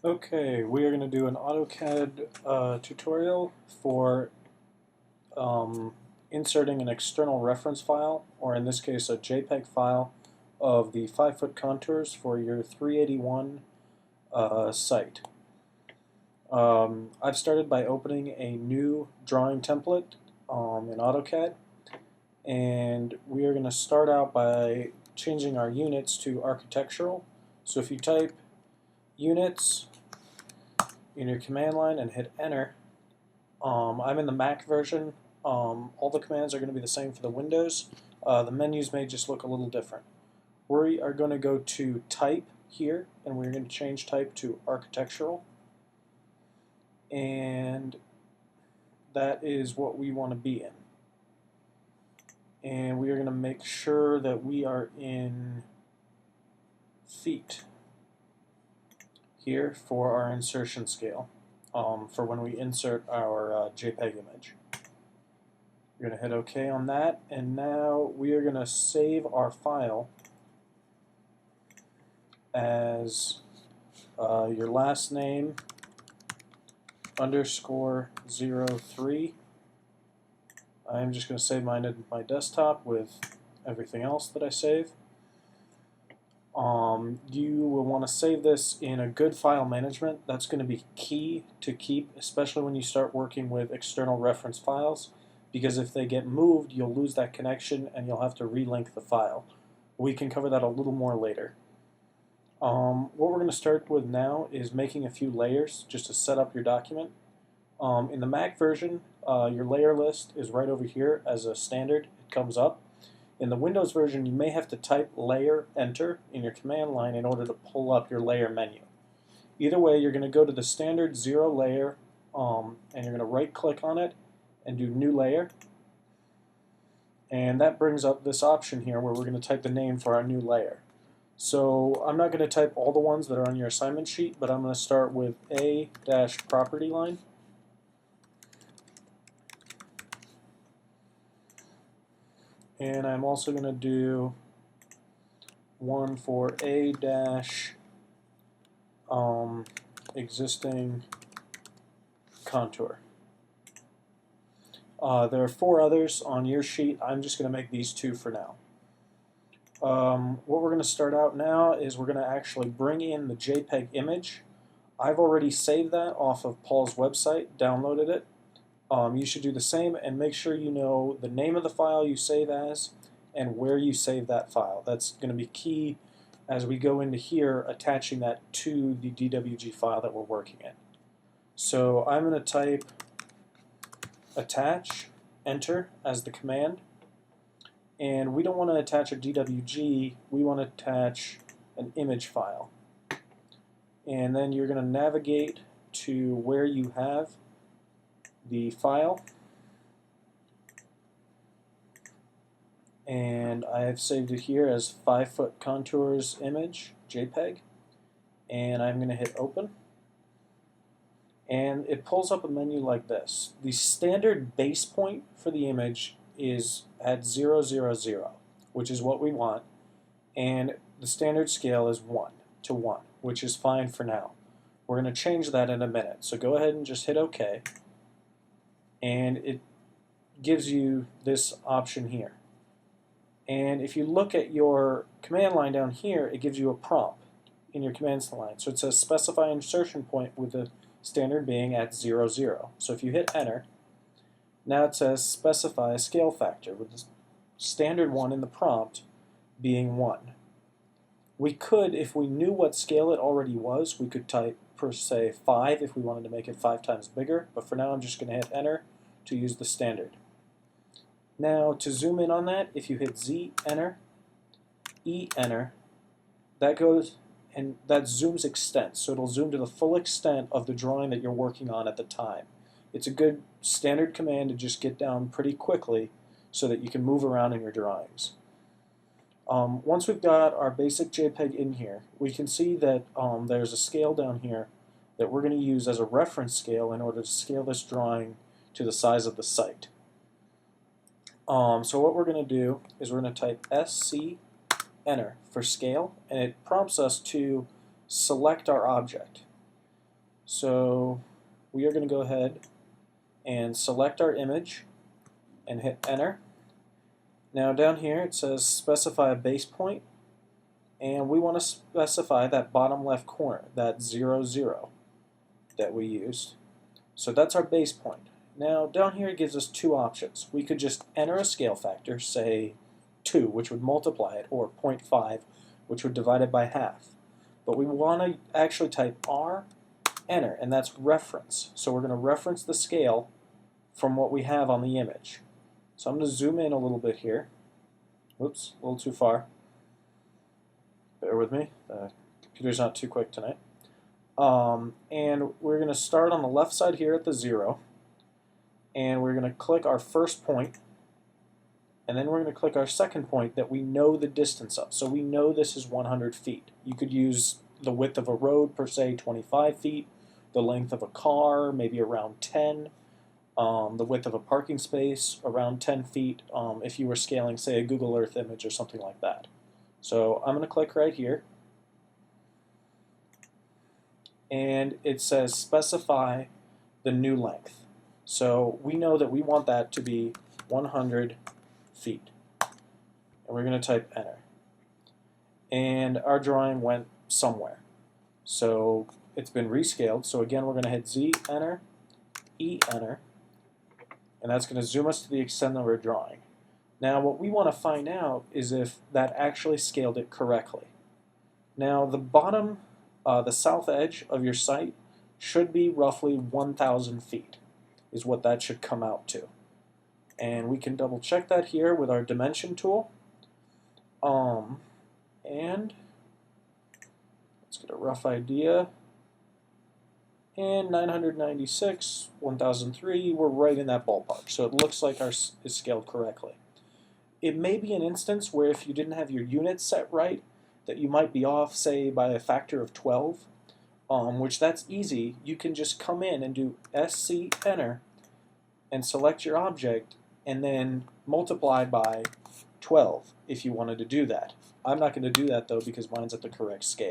Okay, we are going to do an AutoCAD tutorial for inserting an external reference file, or in this case a JPEG file, of the 5-foot contours for your 381 site. I've started by opening a new drawing template in AutoCAD, and we are going to start out by changing our units to architectural. So if you type units in your command line and hit enter. I'm in the Mac version. All the commands are going to be the same for the Windows. The menus may just look a little different. We are going to go to type here, and we're going to change type to architectural. And that is what we want to be in. And we are going to make sure that we are in feet here for our insertion scale, for when we insert our JPEG image. We're going to hit OK on that, and now we are going to save our file as your last name _03. I'm just going to save mine in my desktop with everything else that I save. You will want to save this in a good file management. That's going to be key to keep, especially when you start working with external reference files, because if they get moved, you'll lose that connection and you'll have to relink the file. We can cover that a little more later. What we're going to start with now is making a few layers just to set up your document. In the Mac version, your layer list is right over here as a standard. It comes up. In the Windows version, you may have to type layer enter in your command line in order to pull up your layer menu. Either way, you're going to go to the standard 0 layer, and you're going to right click on it and do new layer. And that brings up this option here where we're going to type the name for our new layer. So I'm not going to type all the ones that are on your assignment sheet, but I'm going to start with A-property line. And I'm also going to do one for A dash existing contour. There are 4 others on your sheet. I'm just going to make these 2 for now. What we're going to start out now is we're going to actually bring in the JPEG image. I've already saved that off of Paul's website, downloaded it. You should do the same and make sure you know the name of the file you save as and where you save that file. That's going to be key as we go into here attaching that to the DWG file that we're working in. So I'm going to type attach, enter as the command, and we don't want to attach a DWG, we want to attach an image file. And then you're going to navigate to where you have the file, and I have saved it here as 5-foot contours image JPEG, and I'm going to hit open, and it pulls up a menu like this. The standard base point for the image is at 0, 0, 0, which is what we want, and the standard scale is 1 to 1, which is fine for now. We're going to change that in a minute, so go ahead and just hit OK. And it gives you this option here. And if you look at your command line down here, it gives you a prompt in your commands line. So it says specify insertion point with the standard being at 0, 0. So if you hit enter, now it says specify a scale factor with the standard one in the prompt being 1. We could, if we knew what scale it already was, we could type per se 5 if we wanted to make it 5 times bigger, but for now I'm just going to hit enter to use the standard. Now to zoom in on that, if you hit Z, enter, E, enter, that goes and that zooms extent, so it'll zoom to the full extent of the drawing that you're working on at the time. It's a good standard command to just get down pretty quickly so that you can move around in your drawings. Once we've got our basic JPEG in here, we can see that there's a scale down here that we're going to use as a reference scale in order to scale this drawing to the size of the site. So what we're going to do is we're going to type SC, enter for scale, and it prompts us to select our object. So we are going to go ahead and select our image and hit enter. Now down here it says specify a base point, and we want to specify that bottom left corner, that 0, 0 that we used. So that's our base point. Now down here it gives us two options. We could just enter a scale factor, say 2, which would multiply it, or 0.5, which would divide it by half. But we want to actually type R, enter, and that's reference. So we're going to reference the scale from what we have on the image. So I'm going to zoom in a little bit here. Whoops, a little too far. Bear with me, the computer's not too quick tonight. And we're going to start on the left side here at the 0, and we're going to click our first point, and then we're going to click our second point that we know the distance of. So we know this is 100 feet. You could use the width of a road, per se, 25 feet, the length of a car, maybe around 10, the width of a parking space, around 10 feet, if you were scaling, say, a Google Earth image or something like that. So I'm going to click right here, and it says specify the new length. So we know that we want that to be 100 feet. And we're going to type enter. And our drawing went somewhere. So it's been rescaled. So again, we're going to hit Z, enter, E, enter. And that's going to zoom us to the extent of our drawing. Now what we want to find out is if that actually scaled it correctly. Now the bottom, the south edge of your site should be roughly 1,000 feet is what that should come out to. And we can double check that here with our dimension tool. And let's get a rough idea. And 996, 1003, we're right in that ballpark. So it looks like ours is scaled correctly. It may be an instance where if you didn't have your units set right, that you might be off, say, by a factor of 12, which that's easy. You can just come in and do SC, enter, and select your object, and then multiply by 12 if you wanted to do that. I'm not going to do that, though, because mine's at the correct scale.